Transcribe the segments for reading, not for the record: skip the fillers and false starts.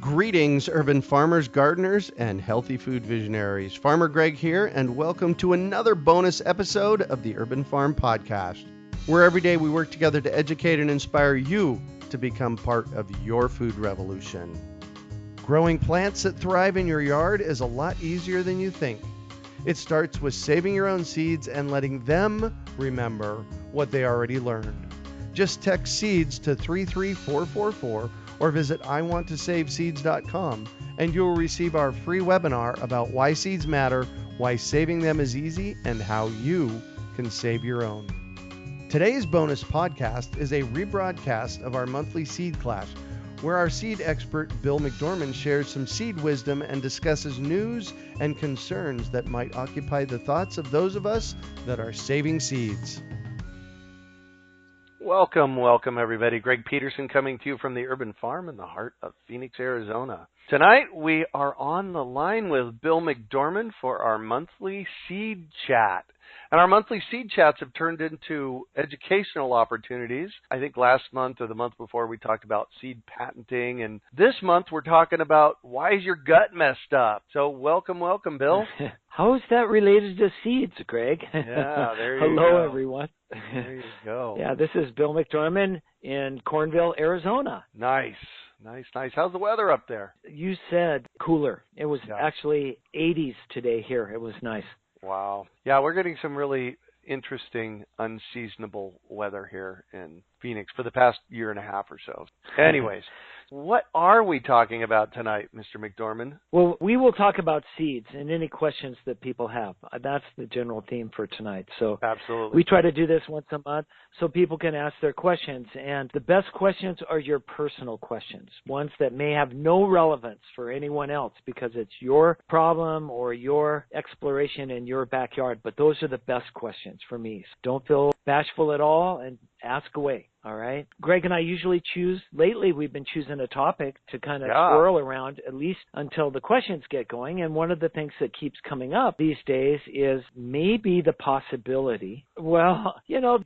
Greetings, urban farmers, gardeners, and healthy food visionaries. Farmer Greg here, and welcome to another bonus episode of the Urban Farm Podcast, where every day we work together to educate and inspire you to become part of your food revolution. Growing plants that thrive in your yard is a lot easier than you think. It starts with saving your own seeds and letting them remember what they already learned. Just text SEEDS to 33444 or visit iwanttosaveseeds.com and you'll receive our free webinar about why seeds matter, why saving them is easy, and how you can save your own. Today's bonus podcast is a rebroadcast of our monthly seed class, where our seed expert Bill McDorman shares some seed wisdom and discusses news and concerns that might occupy the thoughts of those of us that are saving seeds. Welcome everybody. Greg Peterson coming to you from the Urban Farm in the heart of Phoenix, Arizona. Tonight we are on the line with Bill McDorman for our monthly seed chat. And our monthly seed chats have turned into educational opportunities. I think last month or the month before we talked about seed patenting. And this month we're talking about why is your gut messed up? So welcome, Bill. How is that related to seeds, Greg? Yeah, there you go. Hello, everyone. There you go. Yeah, this is Bill McDorman in Cornville, Arizona. Nice. How's the weather up there? You said cooler. It was actually 80s today here. It was nice. Wow. Yeah, we're getting some really interesting, unseasonable weather here in Phoenix for the past year and a half or so. Anyways, what are we talking about tonight, Mr. McDorman? Well, we will talk about seeds and any questions that people have. That's the general theme for tonight. So absolutely, we try to do this once a month so people can ask their questions. And the best questions are your personal questions, ones that may have no relevance for anyone else because it's your problem or your exploration in your backyard. But those are the best questions for me. So don't feel bashful at all and ask away. All right. Greg and I usually lately we've been choosing a topic to kind of swirl around at least until the questions get going. And one of the things that keeps coming up these days is maybe the possibility. Well,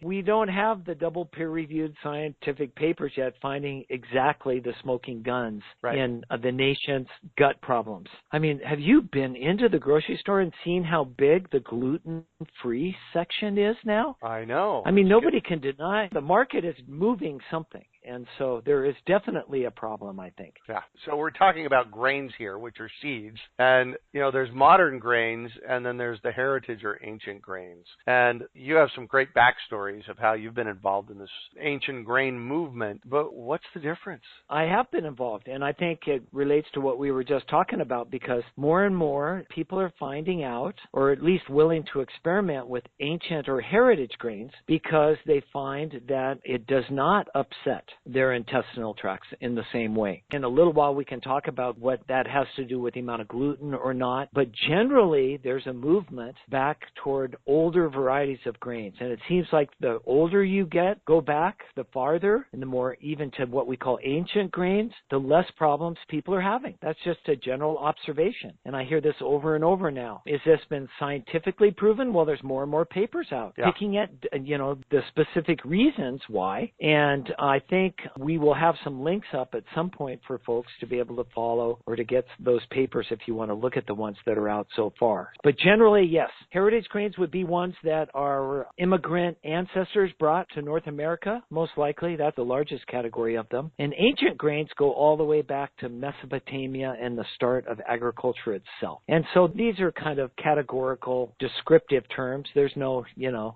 we don't have the double peer-reviewed scientific papers yet finding exactly the smoking guns in the nation's gut problems. I mean, have you been into the grocery store and seen how big the gluten-free section is now? I know. I mean, nobody can deny the market is moving something. And so there is definitely a problem, I think. Yeah. So we're talking about grains here, which are seeds. And, there's modern grains, and then there's the heritage or ancient grains. And you have some great backstories of how you've been involved in this ancient grain movement. But what's the difference? I have been involved, and I think it relates to what we were just talking about because more and more people are finding out, or at least willing to experiment with ancient or heritage grains because they find that it does not upset their intestinal tracts in the same way. In a little while, we can talk about what that has to do with the amount of gluten or not, but generally, there's a movement back toward older varieties of grains, and it seems like the older you go back, the farther, and the more even to what we call ancient grains, the less problems people are having. That's just a general observation, and I hear this over and over now. Is this been scientifically proven? Well, there's more and more papers out picking at, the specific reasons why, and I think we will have some links up at some point for folks to be able to follow or to get those papers if you want to look at the ones that are out so far. But generally, yes, heritage grains would be ones that our immigrant ancestors brought to North America. Most likely, that's the largest category of them. And ancient grains go all the way back to Mesopotamia and the start of agriculture itself. And so these are kind of categorical, descriptive terms. There's no,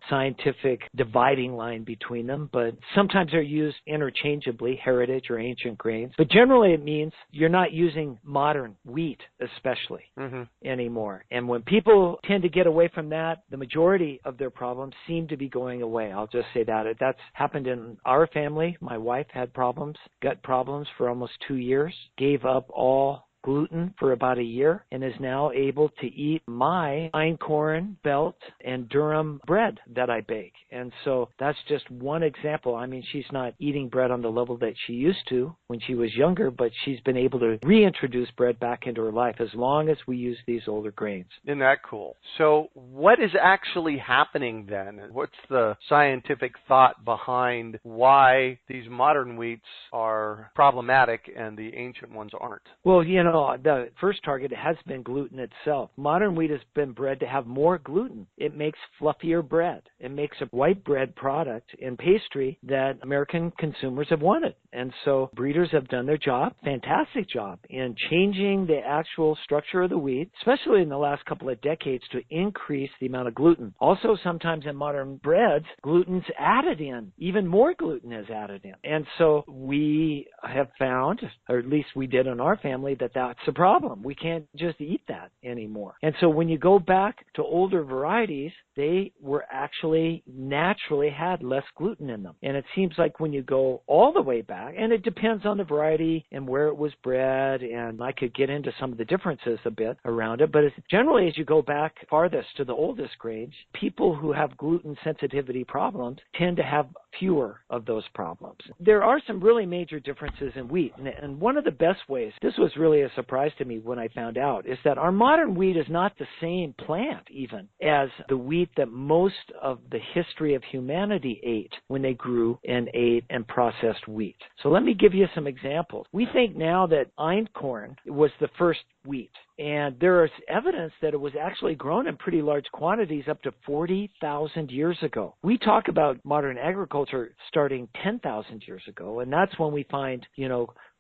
scientific dividing line between them, but sometimes they're used interchangeably, heritage or ancient grains. But generally it means you're not using modern wheat especially anymore. And when people tend to get away from that, the majority of their problems seem to be going away. I'll just say that. That's happened in our family. My wife had gut problems for almost 2 years, gave up all gluten for about a year and is now able to eat my einkorn, belt, and durum bread that I bake. And so that's just one example. I mean, she's not eating bread on the level that she used to when she was younger, but she's been able to reintroduce bread back into her life as long as we use these older grains. Isn't that cool? So what is actually happening then? What's the scientific thought behind why these modern wheats are problematic and the ancient ones aren't? Well, the first target has been gluten itself. Modern wheat has been bred to have more gluten. It makes fluffier bread. It makes a white bread product in pastry that American consumers have wanted. And so breeders have done their job, fantastic job, in changing the actual structure of the wheat, especially in the last couple of decades, to increase the amount of gluten. Also, sometimes in modern breads, gluten's added in. Even more gluten is added in. And so we have found, or at least we did in our family, that that's a problem. We can't just eat that anymore. And so when you go back to older varieties, they were actually naturally had less gluten in them. And it seems like when you go all the way back, and it depends on the variety and where it was bred, and I could get into some of the differences a bit around it, but generally as you go back farthest to the oldest grains, people who have gluten sensitivity problems tend to have fewer of those problems. There are some really major differences in wheat, and one of the best ways, this was really a surprise to me when I found out, is that our modern wheat is not the same plant even as the wheat that most of the history of humanity ate when they grew and ate and processed wheat. So let me give you some examples. We think now that einkorn was the first wheat, and there is evidence that it was actually grown in pretty large quantities up to 40,000 years ago. We talk about modern agriculture starting 10,000 years ago, and that's when we find,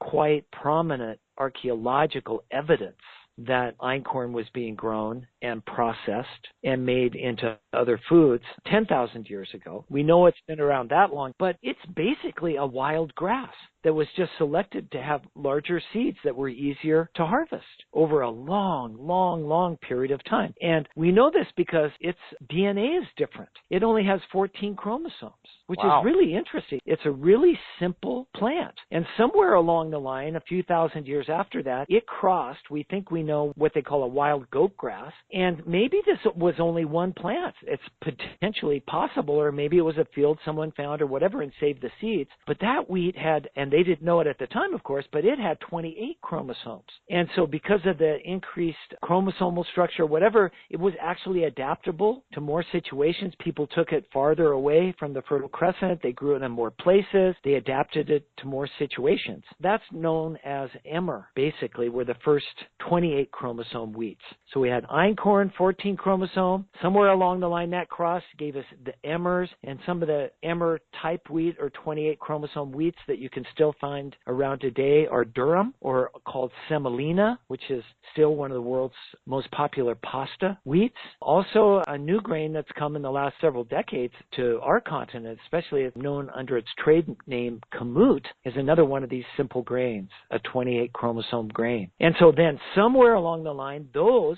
quite prominent archaeological evidence that einkorn was being grown and processed and made into other foods 10,000 years ago. We know it's been around that long, but it's basically a wild grass that was just selected to have larger seeds that were easier to harvest over a long period of time. And we know this because its DNA is different. It only has 14 chromosomes, which is really interesting. It's a really simple plant. And somewhere along the line, a few thousand years after that, it crossed, we think we know, what they call a wild goat grass. And maybe this was only one plant. It's potentially possible, or maybe it was a field someone found or whatever and saved the seeds. But that wheat had, and they didn't know it at the time, of course, but it had 28 chromosomes. And so because of the increased chromosomal structure, whatever, it was actually adaptable to more situations. People took it farther away from the Fertile Crescent. They grew it in more places. They adapted it to more situations. That's known as emmer, basically, were the first 28 chromosome wheats. So we had einkorn, 14 chromosome. Somewhere along the line, that cross gave us the emmers, and some of the emmer type wheat or 28 chromosome wheats that you can still find around today are durum, or called semolina, which is still one of the world's most popular pasta wheats. Also, a new grain that's come in the last several decades to our continent, especially known under its trade name kamut, is another one of these simple grains, a 28 chromosome grain. And so then somewhere along the line,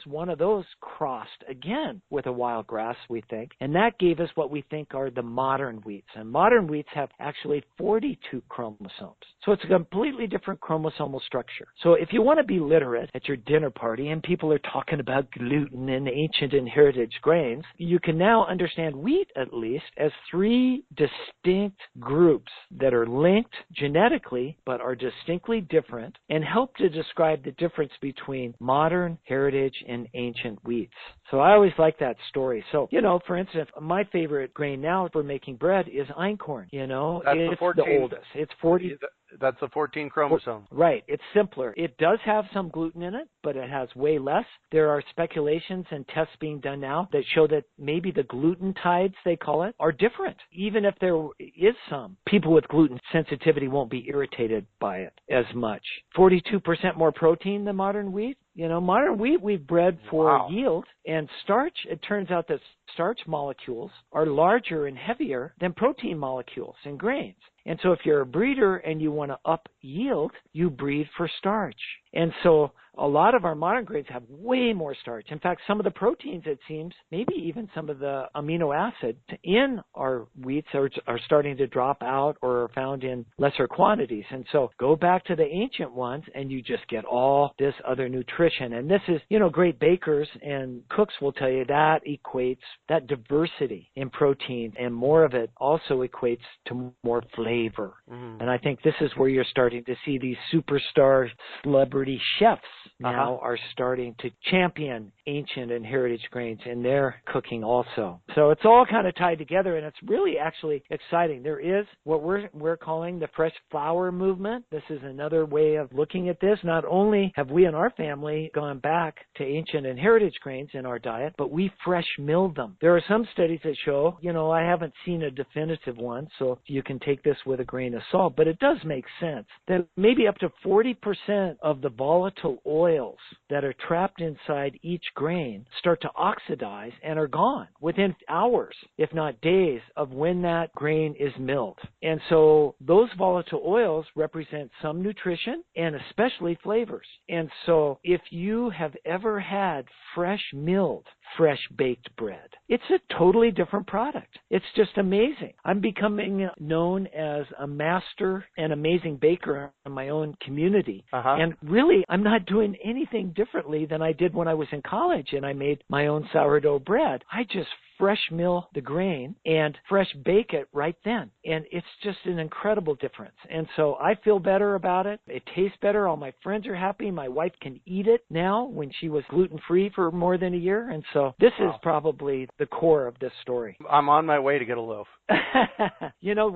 one of those crossed again with a wild grass, we think, and that gave us what we think are the modern wheats. And modern wheats have actually 42 chromosomes. So it's a completely different chromosomal structure. So if you want to be literate at your dinner party and people are talking about gluten and ancient and heritage grains, you can now understand wheat, at least, as three distinct groups that are linked genetically but are distinctly different and help to describe the difference between modern, heritage, and ancient wheats. So I always like that story. So, for instance, my favorite grain now for making bread is einkorn. That's it's the oldest. It's 40. That's the 14 chromosome. Right. It's simpler. It does have some gluten in it, but it has way less. There are speculations and tests being done now that show that maybe the gluten tides, they call it, are different. Even if there is some, people with gluten sensitivity won't be irritated by it as much. 42% more protein than modern wheat. Modern wheat we've bred for yield and starch. It turns out that starch molecules are larger and heavier than protein molecules in grains. And so if you're a breeder and you want to up yield, you breed for starch. And so a lot of our modern grains have way more starch. In fact, some of the proteins, it seems, maybe even some of the amino acids in our wheats are starting to drop out or are found in lesser quantities. And so go back to the ancient ones and you just get all this other nutrition. And this is, great bakers and cooks will tell you that equates, that diversity in protein and more of it also equates to more flavor. Mm-hmm. And I think this is where you're starting to see these superstar celebrity chefs now are starting to champion ancient and heritage grains in their cooking also. So it's all kind of tied together, and it's really actually exciting. There is what we're calling the fresh flour movement. This is another way of looking at this. Not only have we in our family gone back to ancient and heritage grains in our diet, but we fresh milled them. There are some studies that show, I haven't seen a definitive one, so you can take this with a grain of salt, but it does make sense that maybe up to 40% of the volatile oils that are trapped inside each grain start to oxidize and are gone within hours, if not days, of when that grain is milled. And so those volatile oils represent some nutrition and especially flavors. And so if you have ever had fresh milled, fresh baked bread, it's a totally different product. It's just amazing. I'm becoming known as a master and amazing baker in my own community. And really, I'm not doing anything differently than I did when I was in college and I made my own sourdough bread. I just fresh mill the grain and fresh bake it right then. And it's just an incredible difference. And so I feel better about it. It tastes better. All my friends are happy. My wife can eat it now when she was gluten-free for more than a year. And so this is probably the core of this story. I'm on my way to get a loaf.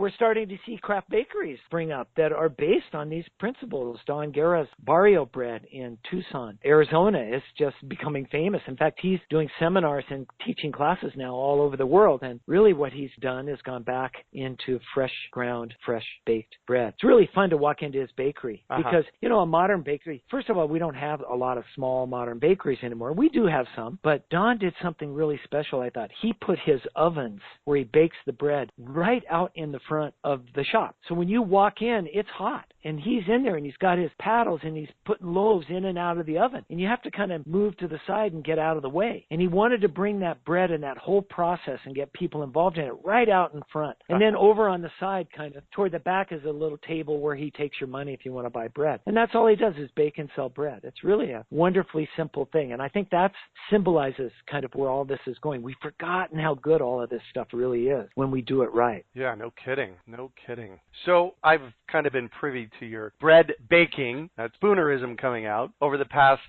We're starting to see craft bakeries spring up that are based on these principles. Don Guerra's Barrio bread in Tucson, Arizona is just becoming famous. In fact, he's doing seminars and teaching classes now all over the world. And really what he's done is gone back into fresh ground, fresh baked bread. It's really fun to walk into his bakery because, a modern bakery, first of all, we don't have a lot of small modern bakeries anymore. We do have some, but Don did something really special, I thought. He put his ovens where he bakes the bread right out in the front of the shop. So when you walk in, it's hot. And he's in there and he's got his paddles and he's putting loaves in and out of the oven. And you have to kind of move to the side and get out of the way. And he wanted to bring that bread and that whole process and get people involved in it right out in front. And then over on the side, kind of toward the back, is a little table where he takes your money if you want to buy bread. And that's all he does is bake and sell bread. It's really a wonderfully simple thing. And I think that symbolizes kind of where all this is going. We've forgotten how good all of this stuff really is when we do it right. Yeah, no kidding. No kidding. So I've kind of been privy to your bread baking, that spoonerism coming out over the past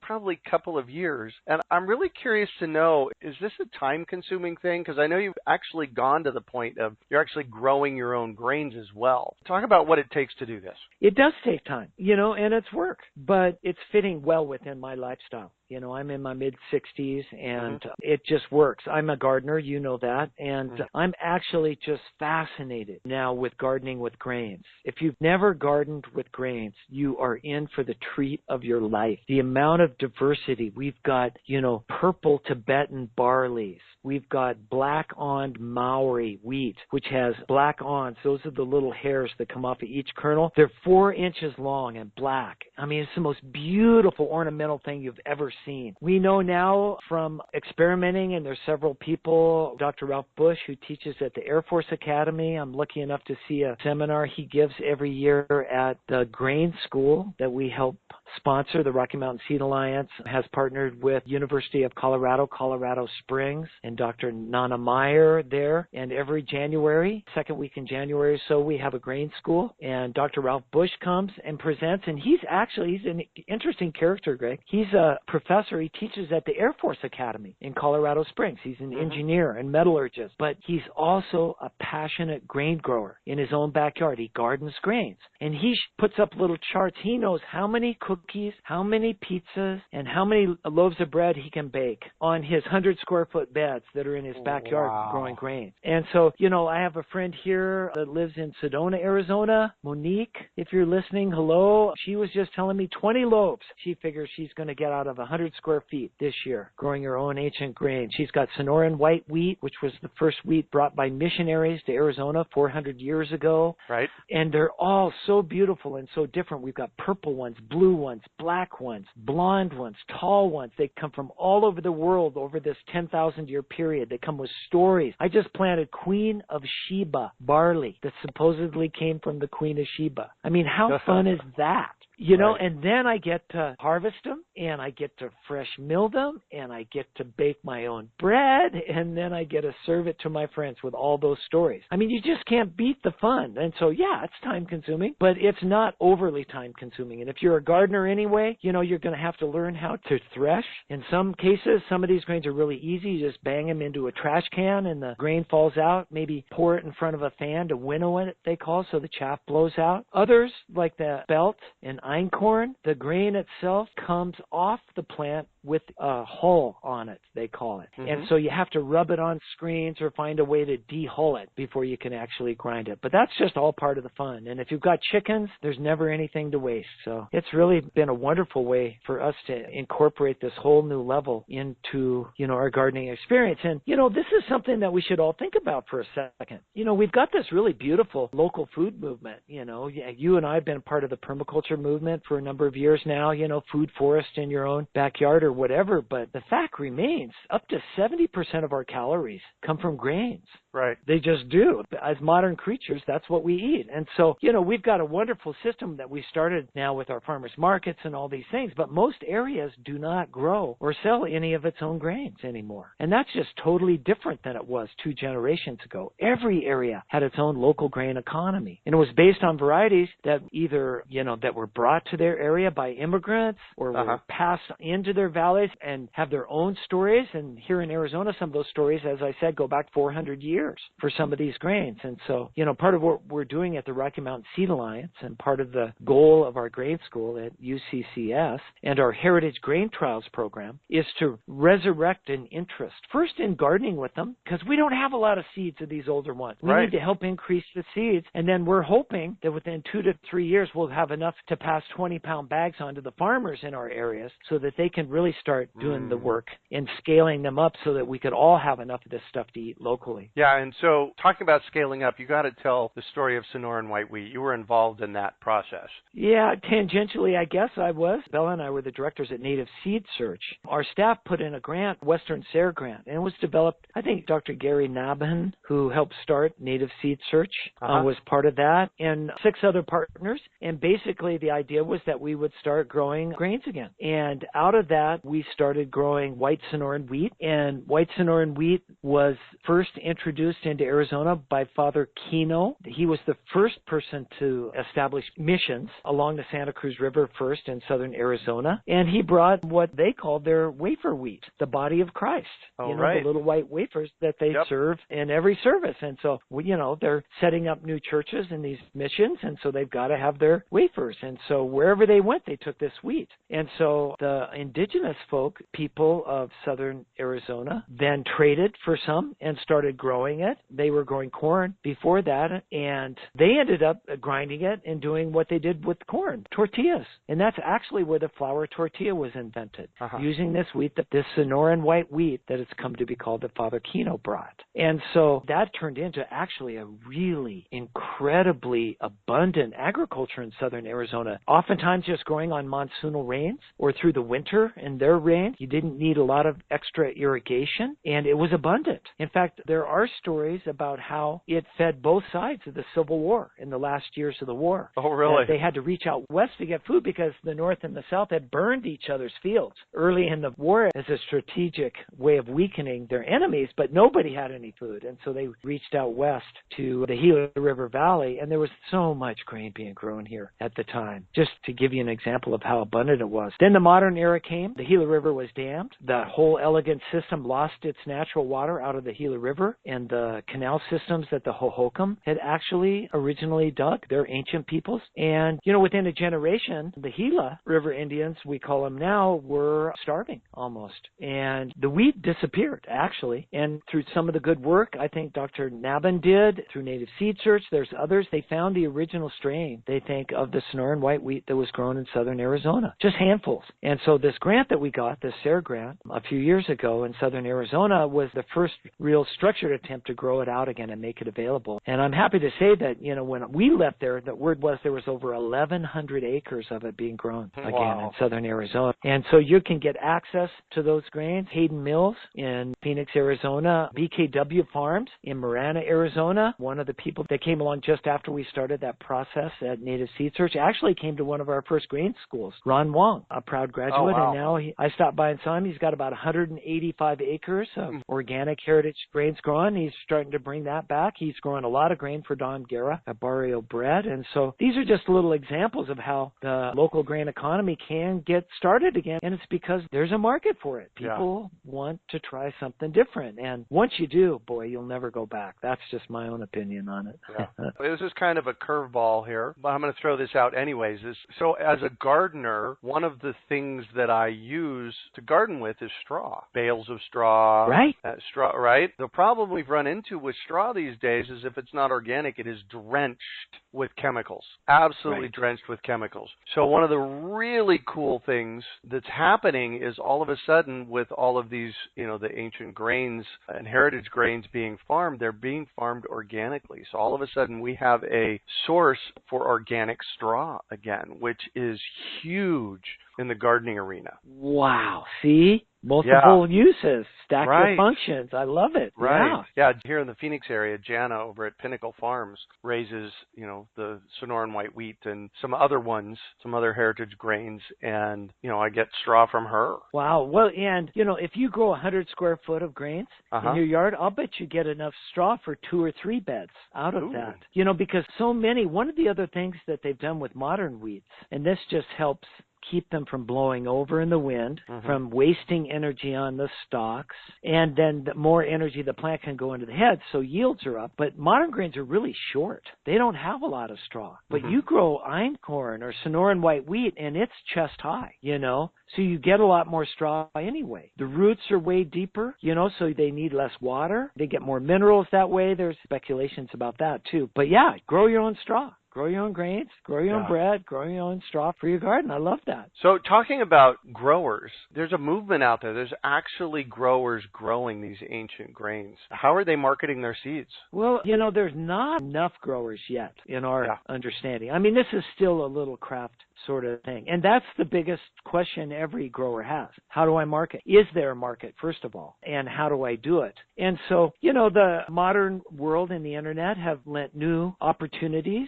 probably couple of years. And I'm really curious to know, is this a time-consuming thing? Because I know you've actually gone to the point of you're actually growing your own grains as well. Talk about what it takes to do this. It does take time, and it's work, but it's fitting well within my lifestyle. I'm in my mid-60s, and it just works. I'm a gardener, you know that, and I'm actually just fascinated now with gardening with grains. If you've never gardened with grains, you are in for the treat of your life. The amount of diversity. We've got, purple Tibetan barleys. We've got black-awned Maori wheat, which has black awns. Those are the little hairs that come off of each kernel. They're 4 inches long and black. I mean, it's the most beautiful ornamental thing you've ever seen. We know now from experimenting, and there's several people, Dr. Ralph Bush, who teaches at the Air Force Academy. I'm lucky enough to see a seminar he gives every year at the Grain School that we help sponsor. The Rocky Mountain Seed Alliance has partnered with University of Colorado, Colorado Springs, and Dr. Nana Meyer there. And every January, second week in January or so, we have a grain school. And Dr. Ralph Bush comes and presents. And he's an interesting character, Greg. He's a professor. He teaches at the Air Force Academy in Colorado Springs. He's an engineer and metallurgist. But he's also a passionate grain grower in his own backyard. He gardens grains. And he puts up little charts. He knows how many cookies, how many pizzas, and how many loaves of bread he can bake on his 100-square-foot beds that are in his backyard growing grain. And so, I have a friend here that lives in Sedona, Arizona, Monique. If you're listening, hello. She was just telling me 20 loaves she figures she's going to get out of 100 square feet this year, growing her own ancient grain. She's got Sonoran white wheat, which was the first wheat brought by missionaries to Arizona 400 years ago. Right. And they're all so beautiful and so different. We've got purple ones, blue ones, ones, black ones, blonde ones, tall ones. They come from all over the world over this 10,000-year period. They come with stories. I just planted Queen of Sheba barley that supposedly came from the Queen of Sheba. I mean, how fun is that? You know, and then I get to harvest them, and I get to fresh mill them, and I get to bake my own bread, and then I get to serve it to my friends with all those stories. I mean, you just can't beat the fun. And so, yeah, it's time-consuming, but it's not overly time-consuming. And if you're a gardener anyway, you know, you're going to have to learn how to thresh. In some cases, some of these grains are really easy. You just bang them into a trash can, and the grain falls out. Maybe pour it in front of a fan to winnow it, they call, so the chaff blows out. Others, like the belt and einkorn, the grain itself comes off the plant with a hull on it, they call it. Mm-hmm. And so you have to rub it on screens or find a way to de-hull it before you can actually grind it. But that's just all part of the fun. And if you've got chickens, there's never anything to waste. So it's really been a wonderful way for us to incorporate this whole new level into, you know, our gardening experience. And, you know, this is something that we should all think about for a second. You know, we've got this really beautiful local food movement. You know, you and I have been part of the permaculture movement for a number of years now, you know, food forest in your own backyard or whatever, but the fact remains up to 70% of our calories come from grains. Right. They just do. As modern creatures, that's what we eat. And so, you know, we've got a wonderful system that we started now with our farmers markets and all these things, but most areas do not grow or sell any of its own grains anymore. And that's just totally different than it was 2 generations ago. Every area had its own local grain economy. And it was based on varieties that either, you know, that were brought to their area by immigrants or were passed into their valleys and have their own stories. And here in Arizona, some of those stories, as I said, go back 400 years for some of these grains. And so, you know, part of what we're doing at the Rocky Mountain Seed Alliance and part of the goal of our grain school at UCCS and our Heritage Grain Trials program is to resurrect an interest, first in gardening with them, because we don't have a lot of seeds of these older ones. We need to help increase the seeds. And then we're hoping that within 2 to 3 years, we'll have enough to pass 20-pound bags onto the farmers in our areas so that they can really start doing the work and scaling them up so that we could all have enough of this stuff to eat locally. Yeah, and so talking about scaling up, you got to tell the story of Sonoran white wheat. You were involved in that process. Yeah, tangentially, I guess I was. Bella and I were the directors at Native Seed Search. Our staff put in a grant, Western SARE grant, and it was developed, I think Dr. Gary Nabhan, who helped start Native Seed Search, was part of that, and 6 other partners. And basically the idea was that we would start growing grains again. And out of that, we started growing white Sonoran wheat. And white Sonoran wheat was first introduced into Arizona by Father Kino. He was the first person to establish missions along the Santa Cruz River first in southern Arizona. And he brought what they called their wafer wheat, the body of Christ. The little white wafers that they serve in every service. And so, you know, they're setting up new churches in these missions, and so they've got to have their wafers. And so wherever they went, they took this wheat. And so the indigenous people of southern Arizona then traded for some and started growing it. They were growing corn before that, and they ended up grinding it and doing what they did with corn, tortillas. And that's actually where the flour tortilla was invented, using this wheat, this Sonoran white wheat that it's come to be called that Father Kino brought. And so that turned into actually a really incredibly abundant agriculture in southern Arizona, oftentimes just growing on monsoonal rains or through the winter in their rain. You didn't need a lot of extra irrigation, and it was abundant. In fact, there are stories about how it fed both sides of the Civil War in the last years of the war. Oh, really? They had to reach out west to get food because the North and the South had burned each other's fields early in the war as a strategic way of weakening their enemies, but nobody had any food. And so they reached out west to the Gila River Valley, and there was so much grain being grown here at the time. Just to give you an example of how abundant it was. Then the modern era came. The Gila River was dammed. The whole Elegant system lost its natural water out of the Gila River, and the canal systems that the Hohokam had actually originally dug. They're ancient peoples. And, you know, within a generation, the Gila River Indians, we call them now, were starving almost. And the wheat disappeared, actually. And through some of the good work, I think Dr. Nabhan did, through Native Seed Search, there's others, they found the original strain, they think, of the Sonoran white wheat that was grown in southern Arizona. Just handfuls. And so this grant that we got, this SARE grant, a few years ago in southern Arizona was the first real structured attempt attempt to grow it out again and make it available. And I'm happy to say that, when we left there, the word was there was over 1,100 acres of it being grown again in southern Arizona. And so you can get access to those grains. Hayden Mills in Phoenix, Arizona, BKW Farms in Marana, Arizona. One of the people that came along just after we started that process at Native Seed Search actually came to one of our first grain schools, Ron Wong, a proud graduate. And now I stopped by and saw him. He's got about 185 acres of organic heritage grains growing. He's starting to bring that back. He's growing a lot of grain for Don Guerra at Barrio Bread. And so these are just little examples of how the local grain economy can get started again. And it's because there's a market for it. People want to try something different. And once you do, boy, you'll never go back. That's just my own opinion on it. This is kind of a curveball here, but I'm going to throw this out anyways. So as a gardener, one of the things that I use to garden with is straw. Bales of straw. Right. Straw, right? The problem we've run into with straw these days is if it's not organic, it is drenched with chemicals. Absolutely drenched with chemicals. So one of the really cool things that's happening is all of a sudden with all of these, the ancient grains and heritage grains being farmed, they're being farmed organically. So all of a sudden we have a source for organic straw again, which is huge in the gardening arena. Wow. See? Multiple uses, stack your functions. I love it. Yeah. Here in the Phoenix area, Jana over at Pinnacle Farms raises, the Sonoran white wheat and some other ones, some other heritage grains, and, I get straw from her. Wow. Well, and, if you grow 100 square foot of grains in your yard, I'll bet you get enough straw for 2 or 3 beds out of that. Because one of the other things that they've done with modern wheats, and this just helps keep them from blowing over in the wind, from wasting energy on the stalks, and then the more energy the plant can go into the head, so yields are up. But modern grains are really short. They don't have a lot of straw. But you grow einkorn or Sonoran white wheat, and it's chest high, so you get a lot more straw anyway. The roots are way deeper, so they need less water. They get more minerals that way. There's speculations about that, too. But, grow your own straw. Grow your own grains, grow your own bread, grow your own straw for your garden. I love that. So talking about growers, there's a movement out there. There's actually growers growing these ancient grains. How are they marketing their seeds? Well, there's not enough growers yet in our understanding. I mean, this is still a little craft sort of thing. And that's the biggest question every grower has. How do I market? Is there a market, first of all? And how do I do it? And so, the modern world and the internet have lent new opportunities.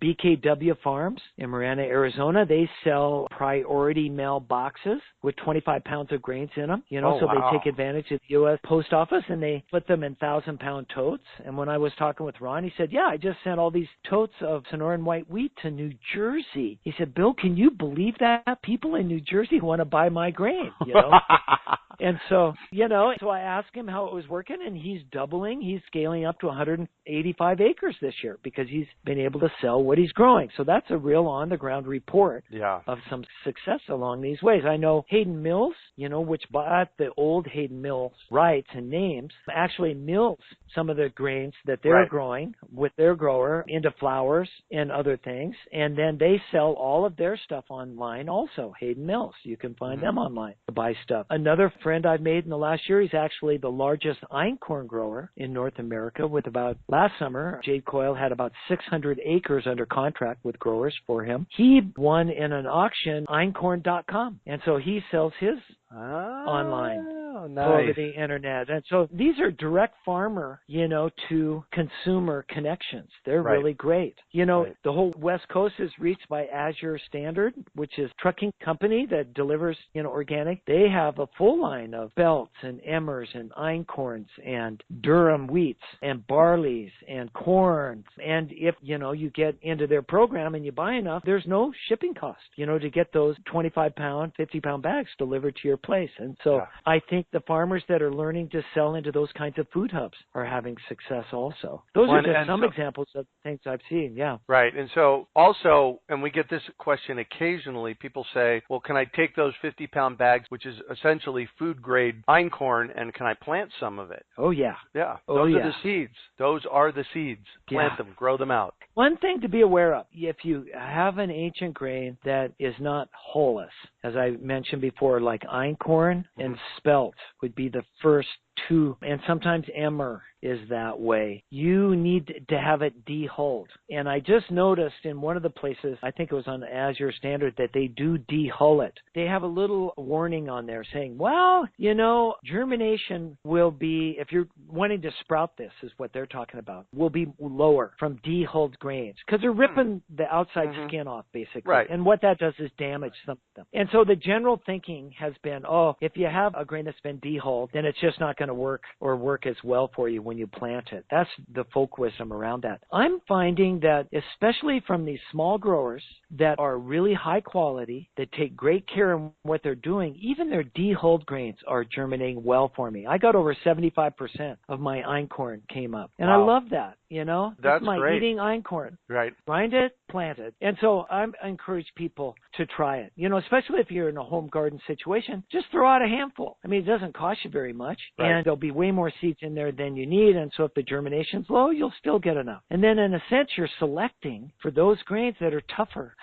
BKW Farms in Marana, Arizona, they sell priority mail boxes with 25 pounds of grains in them. They take advantage of the U.S. Post Office and they put them in 1,000-pound totes. And when I was talking with Ron, he said, I just sent all these totes of Sonoran white wheat to New Jersey. He said, Bill, can you believe that? People in New Jersey want to buy my grain, And so, so I asked him how it was working, and he's doubling. He's scaling up to 185 acres this year because he's been able to sell what he's growing. So that's a real on-the-ground report of some success along these ways. I know Hayden Mills, which bought the old Hayden Mills rights and names, actually mills some of the grains that they're growing with their grower into flours and other things. And then they sell all of their stuff online also, Hayden Mills. You can find them online to buy stuff. Another friend I've made in the last year, he's actually the largest einkorn grower in North America with last summer, Jade Coyle had about 600 acres under contract with growers for him. He won in an auction, einkorn.com. And so he sells his online over the internet. And so these are direct farmer, to consumer connections. They're really great. The whole West Coast is reached by Azure Standard, which is a trucking company that delivers, organic. They have a full line of belts and emmers and einkorns and durum wheats and barleys and corns. And if, you get into their program and you buy enough, there's no shipping cost, to get those 25-pound, 50-pound bags delivered to your place. And so I think the farmers that are learning to sell into those kinds of food hubs are having success also. Those are just some examples of things I've seen, Right. And so also, and we get this question occasionally, people say, well, can I take those 50-pound bags, which is essentially food-grade einkorn, and can I plant some of it? Oh, yeah. Yeah. Those are the seeds. Those are the seeds. Plant them. Grow them out. One thing to be aware of, if you have an ancient grain that is not hulless, as I mentioned before, like einkorn and spelt would be the first to, and sometimes emmer is that way. You need to have it dehulled. And I just noticed in one of the places, I think it was on Azure Standard, that they do dehull it. They have a little warning on there saying, well, germination will be, if you're wanting to sprout this, is what they're talking about, will be lower from dehulled grains because they're ripping the outside skin off, basically. Right. And what that does is damage some of them. And so the general thinking has been, if you have a grain that's been dehulled, then it's just not going to work or work as well for you when you plant it. That's the folk wisdom around that. I'm finding that especially from these small growers that are really high quality, that take great care of what they're doing, even their dehulled grains are germinating well for me. I got over 75% of my einkorn came up. And wow. I love that, That's my great. eating einkorn. Right. Grind it, plant it. And so I encourage people to try it. Especially if you're in a home garden situation, just throw out a handful. I mean, it doesn't cost you very much. Right. And there'll be way more seeds in there than you need. And so if the germination's low, you'll still get enough. And then in a sense, you're selecting for those grains that are tougher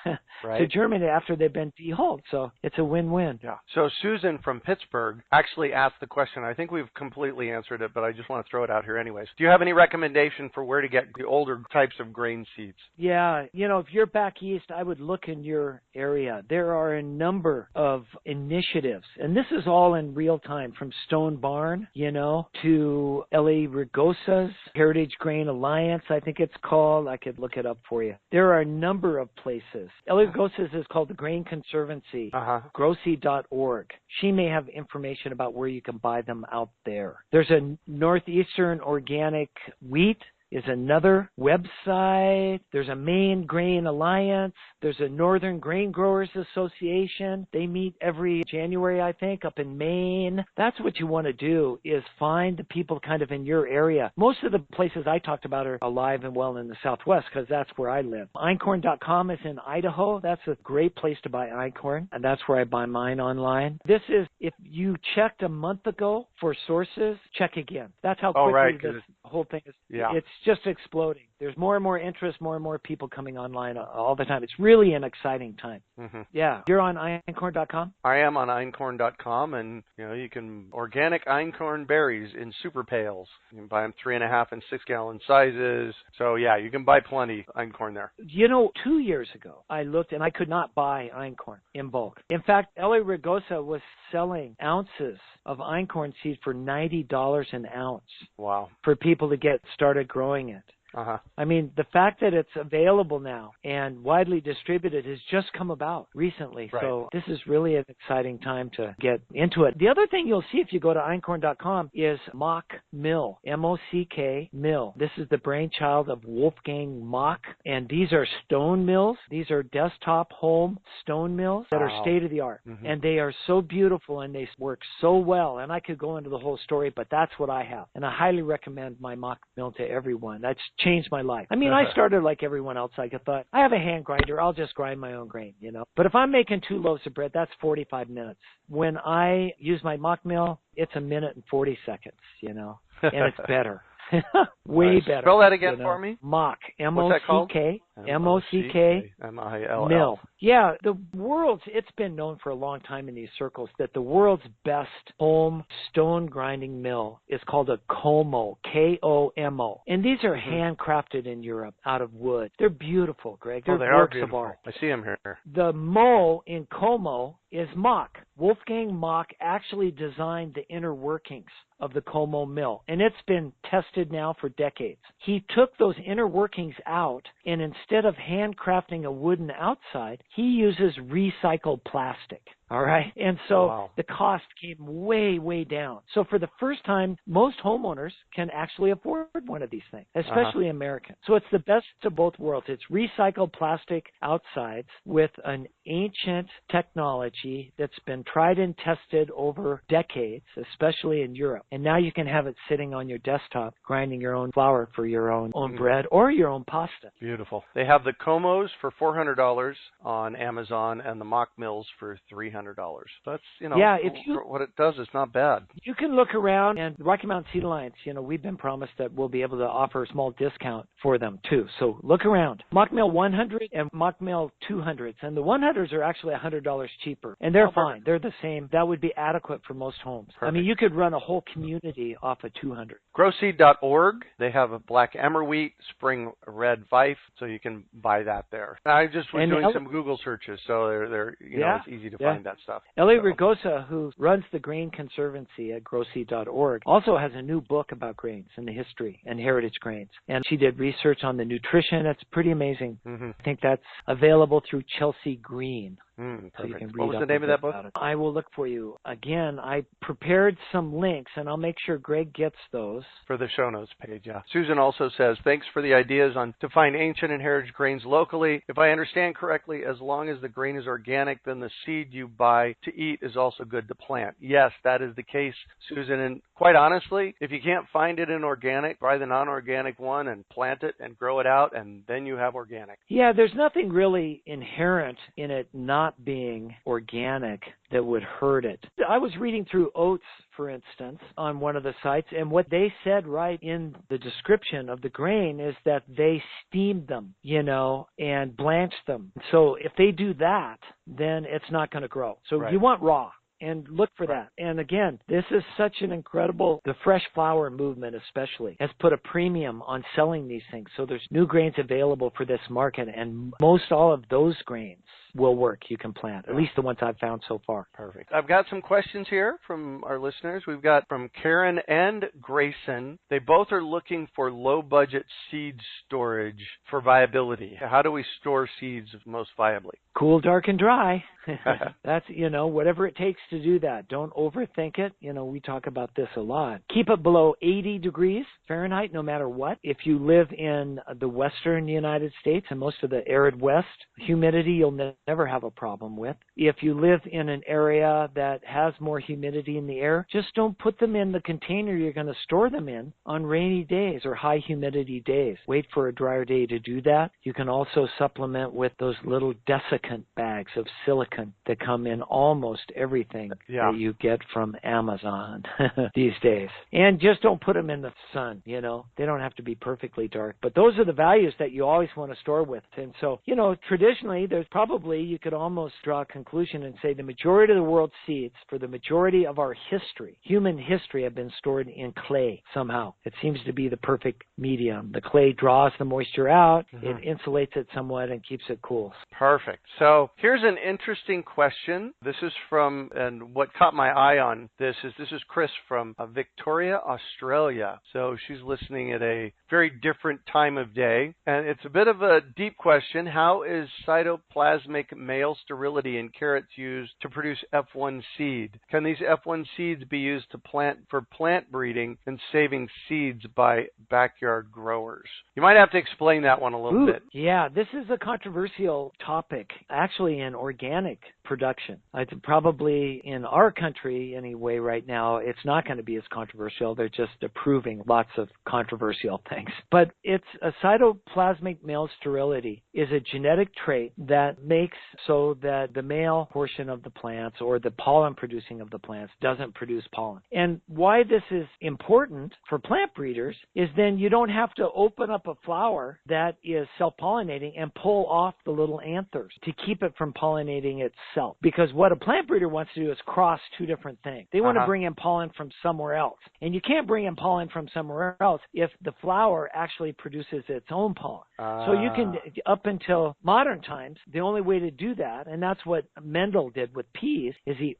right. to germinate after they've been dehulled. So it's a win-win. Yeah. So Susan from Pittsburgh actually asked the question. I think we've completely answered it, but I just want to throw it out here anyways. Do you have any recommendation for where to get the older types of grain seeds? Yeah. if you're back east, I would look in your area. There are a number of initiatives, and this is all in real time, from Stone Barn, to L.A. Rigosa's Heritage Grain Alliance, I think it's called. I could look it up for you. There are a number of places. L.A. Rigosa's is called the Grain Conservancy, Grossi.org. She may have information about where you can buy them out there. There's a Northeastern Organic Wheat is another website. There's a Maine Grain Alliance. There's a Northern Grain Growers Association. They meet every January, I think, up in Maine. That's what you want to do, is find the people kind of in your area. Most of the places I talked about are alive and well in the Southwest because that's where I live. Einkorn.com is in Idaho. That's a great place to buy einkorn, and that's where I buy mine online. This is, if you checked a month ago for sources, check again. That's how quickly this whole thing is. Yeah. It's just exploding. There's more and more interest, more and more people coming online all the time. It's really an exciting time. Mm-hmm. Yeah. You're on einkorn.com? I am on einkorn.com, and you can organic einkorn berries in super pails. You can buy them 3.5 and 6 gallon sizes. So yeah, you can buy plenty einkorn there. 2 years ago, I looked and I could not buy einkorn in bulk. In fact, L.A. Rigosa was selling ounces of einkorn seed for $90 an ounce. Wow. For people to get started growing it. I mean, the fact that it's available now and widely distributed has just come about recently. Right. So this is really an exciting time to get into it. The other thing you'll see if you go to einkorn.com is Mock Mill, M-O-C-K Mill. This is the brainchild of Wolfgang Mock, and these are stone mills. These are desktop home stone mills that are state-of-the-art, and they are so beautiful and they work so well. And I could go into the whole story, but that's what I have, and I highly recommend my Mock Mill to everyone. That's changed my life. I mean, I started like everyone else. I thought, I have a hand grinder. I'll just grind my own grain, But if I'm making 2 loaves of bread, that's 45 minutes. When I use my Mock Mill, it's 1 minute and 40 seconds, and it's better. Way better. Spell that again for me. Mock, M-O-C-K, M-O-C-K, M-I-L-L. Mill. Yeah, it's been known for a long time in these circles that the world's best home stone grinding mill is called a Como, K-O-M-O. And these are handcrafted in Europe out of wood. They're beautiful, Greg. They're works of art. I see them here. The Mo in Como is Mock. Wolfgang Mock actually designed the inner workings of the Como mill, and it's been tested now for decades. He took those inner workings out, and instead of handcrafting a wooden outside, he uses recycled plastic. All right. And so the cost came way, way down. So for the first time, most homeowners can actually afford one of these things, especially Americans. So it's the best of both worlds. It's recycled plastic outsides with an ancient technology that's been tried and tested over decades, especially in Europe. And now you can have it sitting on your desktop, grinding your own flour for your own bread or your own pasta. Beautiful. They have the Comos for $400 on Amazon and the Mock Mills for $300. $300. That's, yeah, for what it does, it's not bad. You can look around, and Rocky Mountain Seed Alliance, we've been promised that we'll be able to offer a small discount for them too. So look around. Mock Mail 100 and Mock Mail 200s, and the 100s are actually $100 cheaper, and they're fine. They're the same. That would be adequate for most homes. Perfect. I mean, you could run a whole community off a 200. Growseed.org, they have a black emmer wheat, spring red fife, so you can buy that there. I just was doing some Google searches, so they're it's easy to find that stuff. Ellie Rigosa, who runs the Grain Conservancy at growseed.org, also has a new book about grains and the history and heritage grains. And she did research on the nutrition. It's pretty amazing. Mm-hmm. I think that's available through Chelsea Green. So you can read what was the name of that book? I will look for you. Again, I prepared some links, and I'll make sure Greg gets those. For the show notes page, yeah. Susan also says, thanks for the ideas on to find ancient and heritage grains locally. If I understand correctly, as long as the grain is organic, then the seed you buy to eat is also good to plant. Yes, that is the case, Susan. And quite honestly, if you can't find it in organic, buy the non-organic one and plant it and grow it out, and then you have organic. Yeah, there's nothing really inherent in it not being organic that would hurt it. I was reading through oats, for instance, on one of the sites, and what they said right in the description of the grain is that they steamed them, and blanched them. So if they do that, then it's not going to grow. So you want raw. And look for that. And again, this is such an incredible, the fresh flour movement especially has put a premium on selling these things. So there's new grains available for this market, and most all of those grains will work. You can plant, at least the ones I've found so far. Perfect. I've got some questions here from our listeners. We've got from Karen and Grayson. They both are looking for low-budget seed storage for viability. How do we store seeds most viably? Cool, dark, and dry. That's, whatever it takes to do that. Don't overthink it. We talk about this a lot. Keep it below 80 degrees Fahrenheit no matter what. If you live in the western United States and most of the arid west, humidity you'll never have a problem with. If you live in an area that has more humidity in the air, just don't put them in the container you're going to store them in on rainy days or high humidity days. Wait for a drier day to do that. You can also supplement with those little desiccant bags of silicone that come in almost everything that you get from Amazon these days. And just don't put them in the sun, They don't have to be perfectly dark. But those are the values that you always want to store with. And so, traditionally, there's probably, you could almost draw a conclusion and say the majority of the world's seeds for the majority of our history, human history, have been stored in clay somehow. It seems to be the perfect medium. The clay draws the moisture out, it insulates it somewhat, and keeps it cool. Perfect. So here's an interesting question. This is from, and what caught my eye on this is Chris from Victoria, Australia. So she's listening at a very different time of day. And it's a bit of a deep question. How is cytoplasmic male sterility in carrots used to produce F1 seed? Can these F1 seeds be used to plant breeding and saving seeds by backyard growers? You might have to explain that one a little bit. Yeah, this is a controversial topic, actually, in organic production. It's probably in our country anyway right now, it's not going to be as controversial. They're just approving lots of controversial things. But it's a cytoplasmic male sterility is a genetic trait that makes so that the male portion of the plants or the pollen producing of the plants doesn't produce pollen. And why this is important for plant breeders is then you don't have to open up a flower that is self-pollinating and pull off the little anthers to keep it from pollinating itself. Because what a plant breeder wants to do is cross two different things. They want to bring in pollen from somewhere else. And you can't bring in pollen from somewhere else if the flower actually produces its own pollen. So you can, up until modern times, the only way to do that, and that's what Mendel did with peas, is he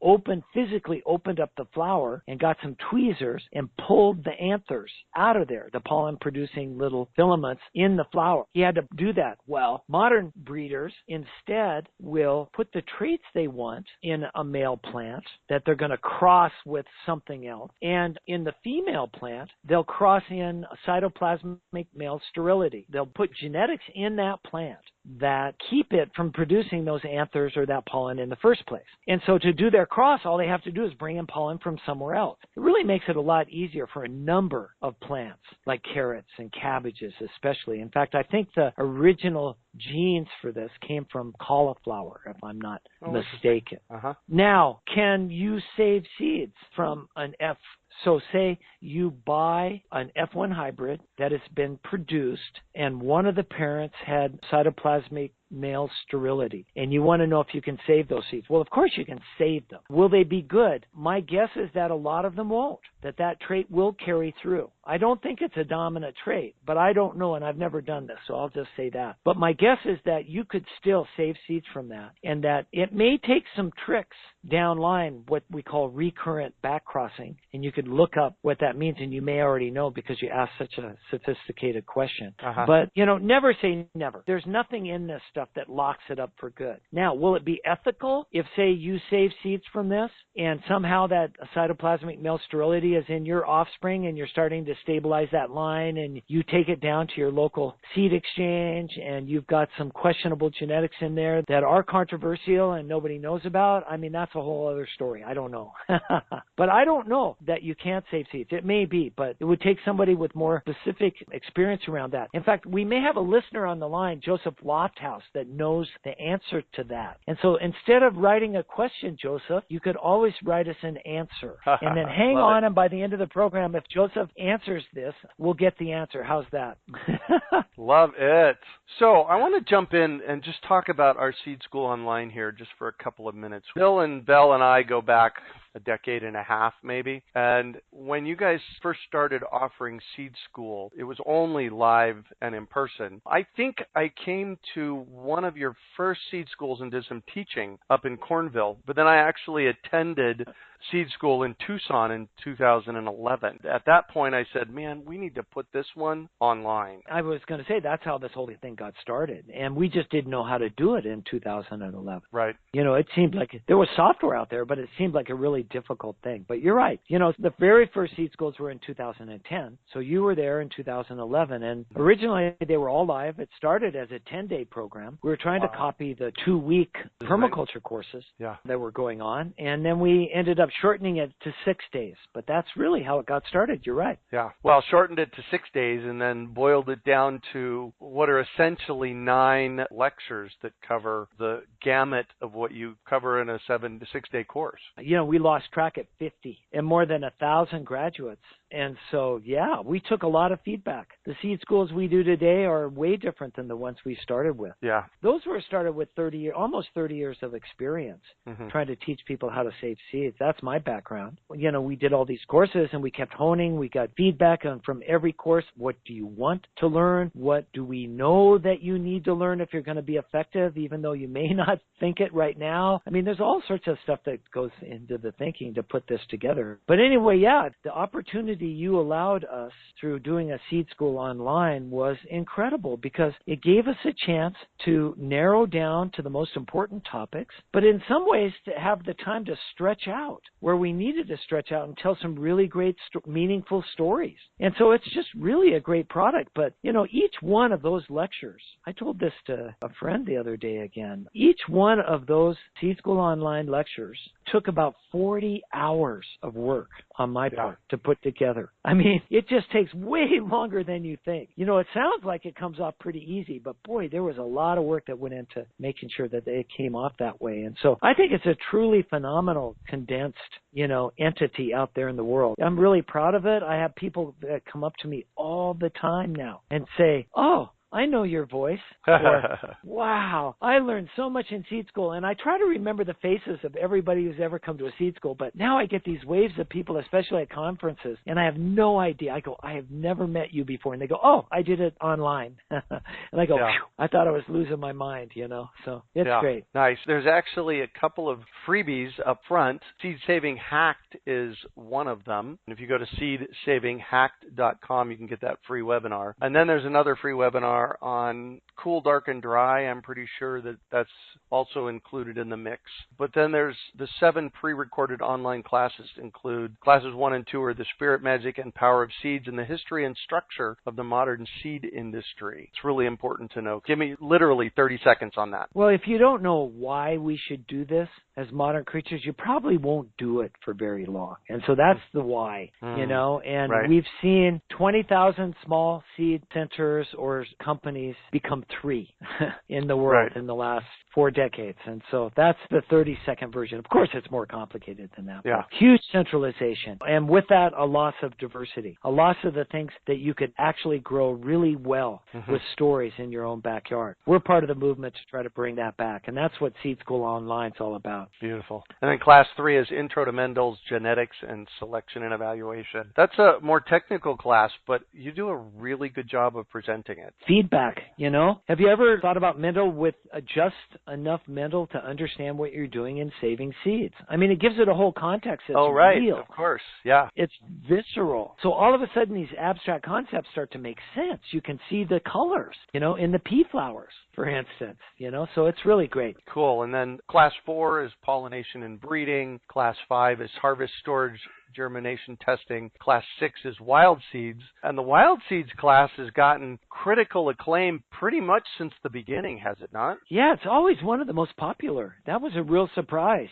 physically opened up the flower and got some tweezers and pulled the anthers out of there, the pollen-producing little filaments in the flower. He had to do that. Well, modern breeders instead will put the traits they want in a male plant that they're going to cross with something else. And in the female plant, they'll cross in a cytoplasmic male sterility. They'll put genetics in that plant that keep it from producing those anthers or that pollen in the first place. And so to do their cross, all they have to do is bring in pollen from somewhere else. It really makes it a lot easier for a number of plants, like carrots and cabbages especially. In fact, I think the original genes for this came from cauliflower, if I'm not mistaken. Now, can you save seeds from an F? So say you buy an F1 hybrid that has been produced and one of the parents had cytoplasmic male sterility, and you want to know if you can save those seeds. Well, of course you can save them. Will they be good? My guess is that a lot of them won't, that trait will carry through. I don't think it's a dominant trait, but I don't know, and I've never done this, so I'll just say that. But my guess is that you could still save seeds from that, and that it may take some tricks down line, what we call recurrent backcrossing, and you could look up what that means, and you may already know because you asked such a sophisticated question. But, never say never. There's nothing in this stuff that locks it up for good. Now, will it be ethical if, say, you save seeds from this and somehow that cytoplasmic male sterility is in your offspring and you're starting to stabilize that line and you take it down to your local seed exchange and you've got some questionable genetics in there that are controversial and nobody knows about? I mean, that's a whole other story. I don't know. But I don't know that you can't save seeds. It may be, but it would take somebody with more specific experience around that. In fact, we may have a listener on the line, Joseph Lofthouse, that knows the answer to that. And so instead of writing a question, Joseph, you could always write us an answer. And then hang on, and by the end of the program, if Joseph answers this, we'll get the answer. How's that? Love it. So I want to jump in and just talk about our Seed School Online here just for a couple of minutes. Bill and Belle and I go back a decade and a half maybe. And when you guys first started offering Seed School, it was only live and in person. I think I came to one of your first Seed Schools and did some teaching up in Cornville, but then I actually attended Seed School in Tucson in 2011. At that point, I said, man, we need to put this one online. I was going to say that's how this whole thing got started, and we just didn't know how to do it in 2011. Right. It seemed like there was software out there, but it seemed like a really difficult thing. But you're right. The very first Seed Schools were in 2010, so you were there in 2011, and originally they were all live. It started as a 10-day program. We were trying to copy the 2-week permaculture courses that were going on, and then we ended up shortening it to 6 days. But that's really how it got started. You're right. Yeah. Well, shortened it to 6 days and then boiled it down to what are essentially 9 lectures that cover the gamut of what you cover in a 7 to 6 day course. We lost track at 50 and more than 1,000 graduates. And so, we took a lot of feedback. The Seed Schools we do today are way different than the ones we started with. Yeah. Those were started with almost 30 years of experience trying to teach people how to save seeds. That's my background. We did all these courses and we kept honing. We got feedback from every course. What do you want to learn? What do we know that you need to learn if you're going to be effective, even though you may not think it right now? I mean, there's all sorts of stuff that goes into the thinking to put this together. But anyway, the opportunity you allowed us through doing a Seed School online was incredible because it gave us a chance to narrow down to the most important topics, but in some ways to have the time to stretch out where we needed to stretch out and tell some really great, meaningful stories. And so it's just really a great product. But, each one of those lectures, I told this to a friend the other day again, each one of those Seed School Online lectures took about 40 hours of work on my part to put together. I mean, it just takes way longer than you think. It sounds like it comes off pretty easy, but boy, there was a lot of work that went into making sure that it came off that way. And so I think it's a truly phenomenal condensed, entity out there in the world. I'm really proud of it. I have people that come up to me all the time now and say, oh, I know your voice. Or, wow, I learned so much in Seed School. And I try to remember the faces of everybody who's ever come to a Seed School. But now I get these waves of people, especially at conferences, and I have no idea. I go, I have never met you before. And they go, oh, I did it online. And I go, I thought I was losing my mind, So it's great. Nice. There's actually a couple of freebies up front. Seed Saving Hacked is one of them. And if you go to seedsavinghacked.com, you can get that free webinar. And then there's another free webinar webinar on cool, dark, and dry. I'm pretty sure that that's also included in the mix. But then there's the 7 pre-recorded online classes include classes 1 and 2 are the spirit, magic, and power of seeds and the history and structure of the modern seed industry. It's really important to know. Give me literally 30 seconds on that. Well, if you don't know why we should do this as modern creatures, you probably won't do it for very long. And so that's the why, and we've seen 20,000 small seed centers or companies become 3 in the world in the last 4 decades. And so that's the 30-second version. Of course, it's more complicated than that. Yeah. Huge centralization. And with that, a loss of diversity, a loss of the things that you could actually grow really well with stories in your own backyard. We're part of the movement to try to bring that back. And that's what Seed School Online is all about. Beautiful. And then class 3 is Intro to Mendel's Genetics and Selection and Evaluation. That's a more technical class, but you do a really good job of presenting it. Feedback, Have you ever thought about Mendel with just enough Mendel to understand what you're doing in saving seeds? I mean, it gives it a whole context. It's real. Of course, yeah. It's visceral. So all of a sudden, these abstract concepts start to make sense. You can see the colors, in the pea flowers, for instance, so it's really great. Cool. And then class 4 is pollination and breeding. Class 5 is harvest, storage, germination testing. Class 6 is wild seeds. And the wild seeds class has gotten critical acclaim pretty much since the beginning, has it not? Yeah, it's always one of the most popular. That was a real surprise,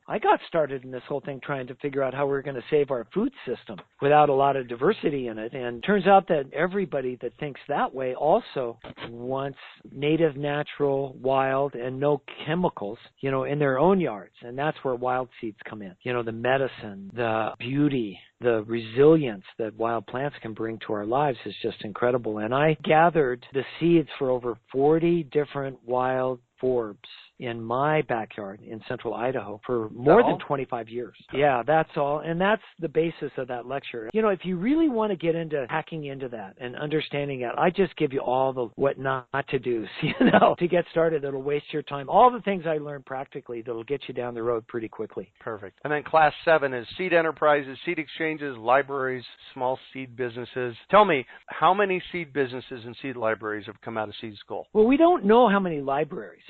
I got started in this whole thing trying to figure out how we're going to save our food system without a lot of diversity in it. And it turns out that everybody that thinks that way also wants native, natural, wild, and no chemicals, in their own yards. And that's where wild seeds come in. The medicine, the beauty, the resilience that wild plants can bring to our lives is just incredible. And I gathered the seeds for over 40 different wild forbs in my backyard in central Idaho for more than 25 years. Yeah, that's all. And that's the basis of that lecture. If you really want to get into hacking into that and understanding that, I just give you all the what not to do, to get started. That'll waste your time. All the things I learned practically that'll get you down the road pretty quickly. Perfect. And then class 7 is seed enterprises, seed exchanges, libraries, small seed businesses. Tell me, how many seed businesses and seed libraries have come out of Seed School? Well, we don't know how many libraries.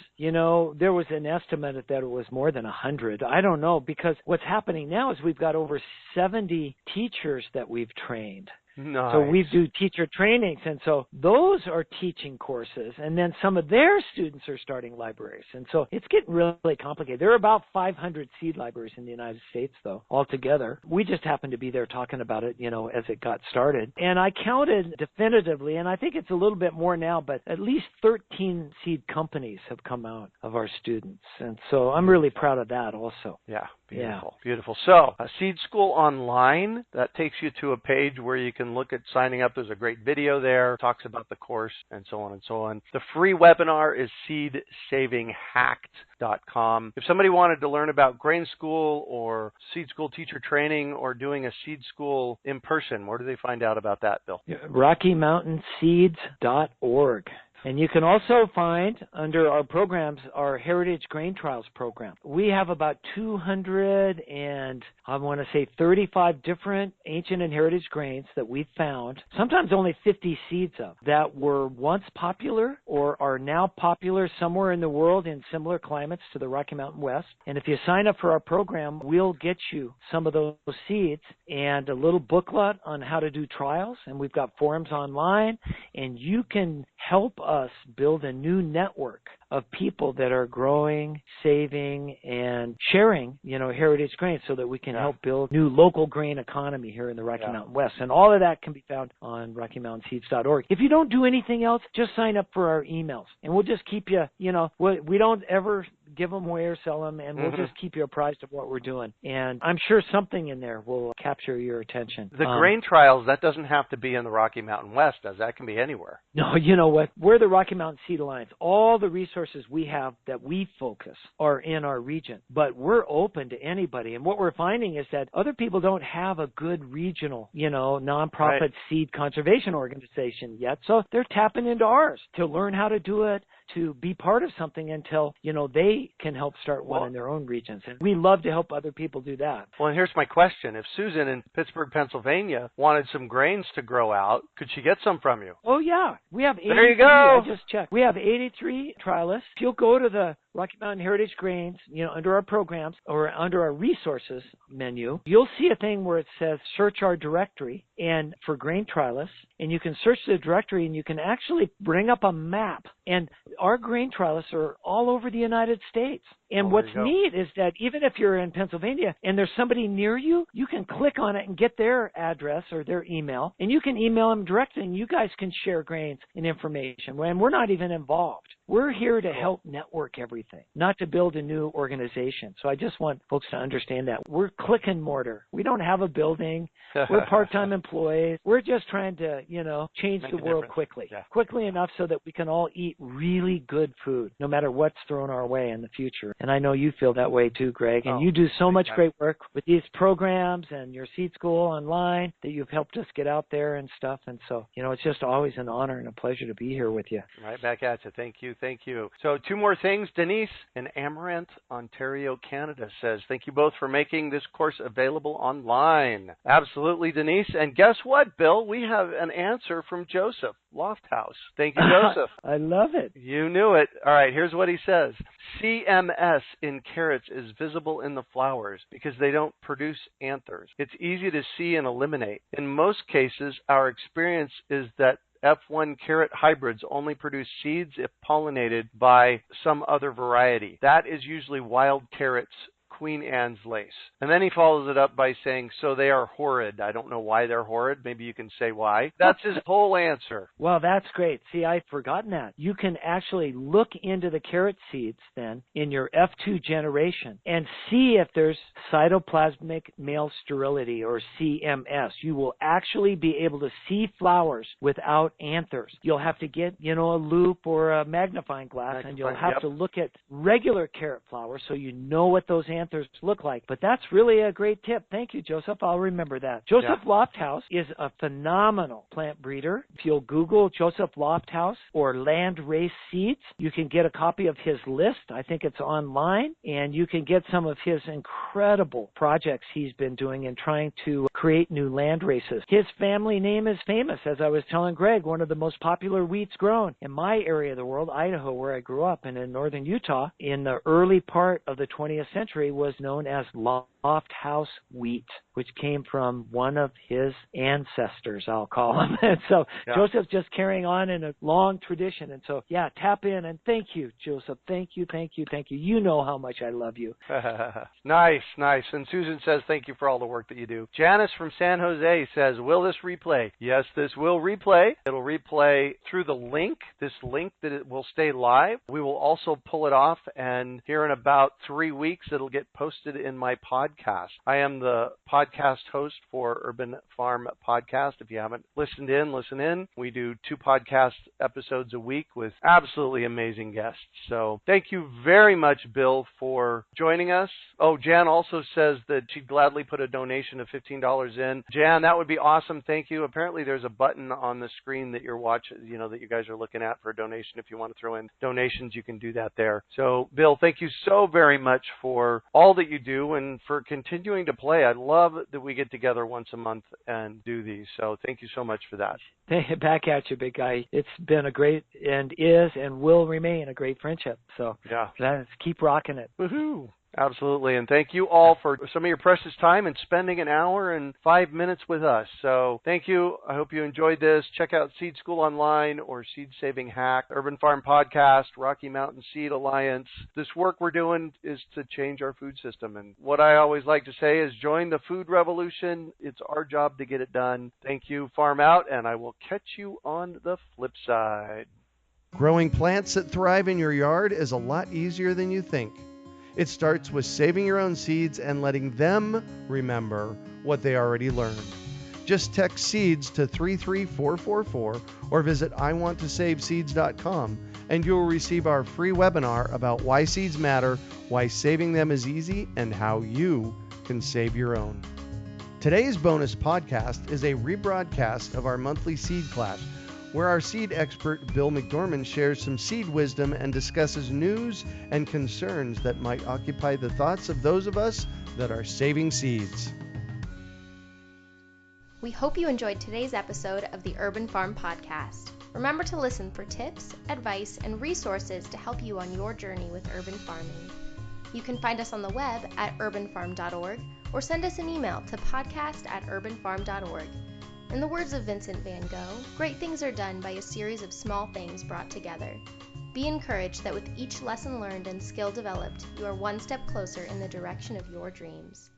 There was an estimate that it was more than 100. I don't know, because what's happening now is we've got over 70 teachers that we've trained. Nice. So we do teacher trainings, and so those are teaching courses, and then some of their students are starting libraries. And so it's getting really complicated. There are about 500 seed libraries in the United States, though, altogether. We just happened to be there talking about it, as it got started. And I counted definitively, and I think it's a little bit more now, but at least 13 seed companies have come out of our students. And so I'm really proud of that also. Yeah. Beautiful. Yeah. Beautiful. So, Seed School Online, that takes you to a page where you can look at signing up. There's a great video there, talks about the course, and so on and so on. The free webinar is seedsavinghacked.com. If somebody wanted to learn about grain school or Seed School teacher training or doing a Seed School in person, where do they find out about that, Bill? RockyMountainSeeds.org. And you can also find, under our programs, our Heritage Grain Trials program. We have about 35 different ancient and heritage grains that we've found, sometimes only 50 seeds of, that were once popular or are now popular somewhere in the world in similar climates to the Rocky Mountain West. And if you sign up for our program, we'll get you some of those seeds and a little booklet on how to do trials. And we've got forums online, and you can help us build a new network of people that are growing, saving, and sharing, heritage grains so that we can help build new local grain economy here in the Rocky Mountain West. And all of that can be found on RockyMountainSeeds.org. If you don't do anything else, just sign up for our emails, and we'll just keep you, we don't ever give them away or sell them, and we'll just keep you apprised of what we're doing. And I'm sure something in there will capture your attention. The grain trials, that doesn't have to be in the Rocky Mountain West, does that? Can be anywhere. No, you know what? We're the Rocky Mountain Seed Alliance. All the resources we have that we focus are in our region, but we're open to anybody. And what we're finding is that other people don't have a good regional, nonprofit seed conservation organization yet, so they're tapping into ours to learn how to do it, to be part of something until, they can help start one in their own regions. And we love to help other people do that. Well, and here's my question. If Susan in Pittsburgh, Pennsylvania wanted some grains to grow out, could she get some from you? Oh, yeah. We have 83. There you go. I just checked. We have 83 trialists. If you'll go to the Rocky Mountain Heritage Grains, under our programs or under our resources menu, you'll see a thing where it says search our directory and for grain trialists, and you can search the directory and you can actually bring up a map. And our grain trialists are all over the United States. And what's neat is that even if you're in Pennsylvania and there's somebody near you, you can click on it and get their address or their email, and you can email them directly, and you guys can share grains and information. And we're not even involved. We're here to help network everything, not to build a new organization. So I just want folks to understand that. We're click and mortar. We don't have a building. We're part-time employees. We're just trying to, change the world quickly. Yeah. Quickly enough so that we can all eat really good food, no matter what's thrown our way in the future. And I know you feel that way too, Greg. And you do so much great work with these programs and your seed school online that you've helped us get out there and stuff. And so, it's just always an honor and a pleasure to be here with you. Right back at you. Thank you. Thank you. So 2 more things. Denise in Amaranth, Ontario, Canada says, thank you both for making this course available online. Absolutely, Denise. And guess what, Bill? We have an answer from Joseph Lofthouse. Thank you, Joseph. I love it. You knew it. All right, here's what he says. CMS in carrots is visible in the flowers because they don't produce anthers. It's easy to see and eliminate. In most cases, our experience is that F1 carrot hybrids only produce seeds if pollinated by some other variety. That is usually wild carrots, Queen Anne's lace. And then he follows it up by saying, so they are horrid. I don't know why they're horrid. Maybe you can say why. That's his whole answer. Well, that's great. See, I'd forgotten that. You can actually look into the carrot seeds then in your F2 generation and see if there's cytoplasmic male sterility or CMS. You will actually be able to see flowers without anthers. You'll have to get, a loop or a magnifying glass, and you'll have to look at regular carrot flowers so you know what those anthers look like. But that's really a great tip. Thank you, Joseph. I'll remember that. Joseph Lofthouse is a phenomenal plant breeder. If you'll Google Joseph Lofthouse or land race seeds, you can get a copy of his list. I think it's online, and you can get some of his incredible projects he's been doing in trying to create new land races. His family name is famous. As I was telling Greg, one of the most popular wheats grown in my area of the world, Idaho, where I grew up, and in northern Utah, in the early part of the 20th century, was known as Lofthouse wheat, which came from one of his ancestors, I'll call him. And so Joseph's just carrying on in a long tradition. And so, tap in, and thank you, Joseph. Thank you, thank you, thank you. You know how much I love you. Nice. And Susan says, thank you for all the work that you do. Janice from San Jose says, will this replay? Yes, this will replay. It'll replay through the link, this link that it will stay live. We will also pull it off, and here in about 3 weeks, it'll get posted in my podcast. I am the podcast host for Urban Farm Podcast. If you haven't listened in, listen in. We do 2 podcast episodes a week with absolutely amazing guests. So thank you very much, Bill, for joining us. Oh, Jan also says that she'd gladly put a donation of $15 in. Jan, that would be awesome. Thank you. Apparently there's a button on the screen that you're watching, that you guys are looking at for a donation. If you want to throw in donations, you can do that there. So, Bill, thank you so very much for all that you do and for continuing to play. I love that we get together once a month and do these. So thank you so much for that. Back at you, big guy. It's been a great and is and will remain a great friendship. So let's keep rocking it. Woohoo! Absolutely. And thank you all for some of your precious time and spending an hour and 5 minutes with us. So thank you. I hope you enjoyed this. Check out Seed School Online or Seed Saving Hack, Urban Farm Podcast, Rocky Mountain Seed Alliance. This work we're doing is to change our food system. And what I always like to say is join the food revolution. It's our job to get it done. Thank you. Farm out, and I will catch you on the flip side. Growing plants that thrive in your yard is a lot easier than you think. It starts with saving your own seeds and letting them remember what they already learned. Just text SEEDS to 33444 or visit iwanttosaveseeds.com and you'll receive our free webinar about why seeds matter, why saving them is easy, and how you can save your own. Today's bonus podcast is a rebroadcast of our monthly seed class, where our seed expert Bill McDorman shares some seed wisdom and discusses news and concerns that might occupy the thoughts of those of us that are saving seeds. We hope you enjoyed today's episode of the Urban Farm Podcast. Remember to listen for tips, advice, and resources to help you on your journey with urban farming. You can find us on the web at urbanfarm.org or send us an email to podcast@urbanfarm.org. In the words of Vincent van Gogh, great things are done by a series of small things brought together. Be encouraged that with each lesson learned and skill developed, you are one step closer in the direction of your dreams.